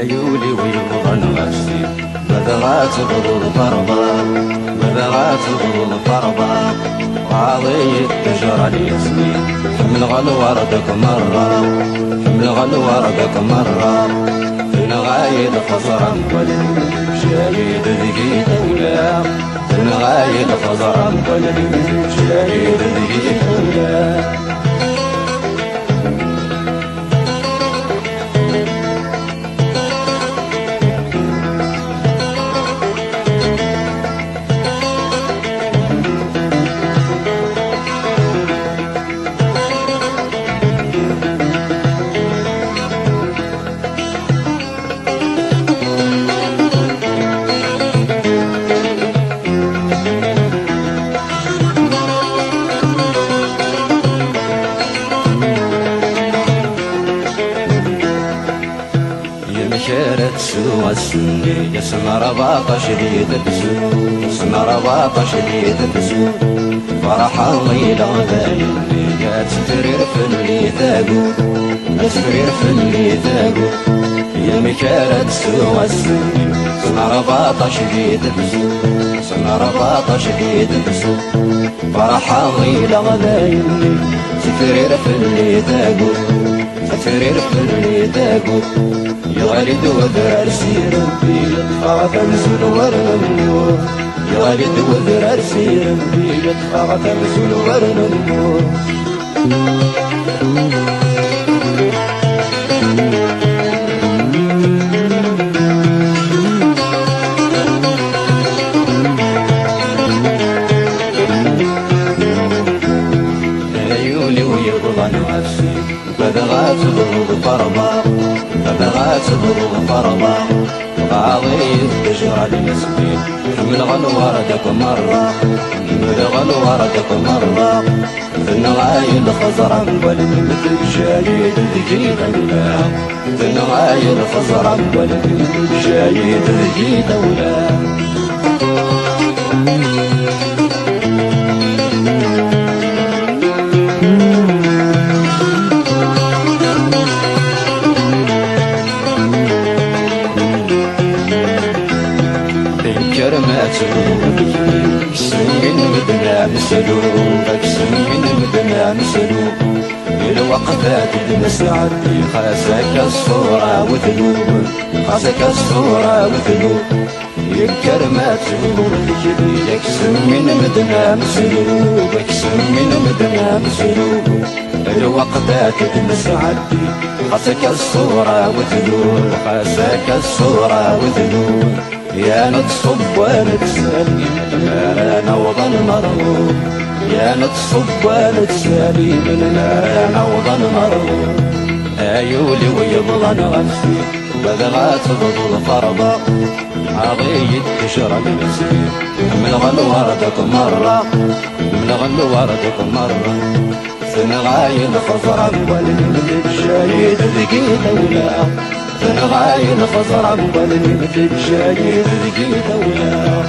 يولي ويبغى نغسي بذغات غضو الفرضة بذغات غضو الفرضة وعضي التجرى اليسمي حمل غلو وردك مرة حمل غلو وردك مرة في نغايد خزرا ولد شهيد ذكي دولة في نغايد خزرا ولد شهيد ذكي دولة شارت سوى السني يسمى رباط شديد بسو يسمى رباط شديد بسو فرح الليلة ذايلي جات تفرير في اللي ثاقو تفرير في اللي ثاقو يا مشارت سوى السني يسمى رباط شديد بسو يسمى رباط شديد بسو فرح الليلة ذايلي تفرير في اللي ثاقو تفرير في اللي ثاقو يغرد وذرار سيرا في لطفا تمزل ورنمو يغرد وذرار سيرا في لطفا تمزل ورنمو عيوني ويبغى نفسي بذغات ضروب فرضا بذغات ضروب فرضا وعظيم تجرى لنسبي حمل غلو وردك مرة حمل غلو وردك مرة في النغايل خزرا ولد مثل شايد ذكي دولة في النغايل خزرا ولد مثل شايد ذكي دولة كرمات سنين مدنا مسلوك سنين مدنا مسلوك الوقفات المسعد خاسك الصورة وذنوب خاسك الصورة وذنوب يكرمات لك سنين مدنا مسلوك سنين مدنا مسلوك الوقفات المسعد خاسك الصورة وذنوب خاسك الصورة وذنوب يا نتصب ونتسالي انا وضن مرغوب يا نتصب ونتسالي من انا وضن مرغوب ايولي ويبغى نغفي بذغات ضد الفرضة عضي تشرب مسكين من غلو وردك مرة من غلو وردك مرة سنغايل خزرا والمدد شايد ذكي دولة سنغايل خزرا والمدد شايد ذكي دولة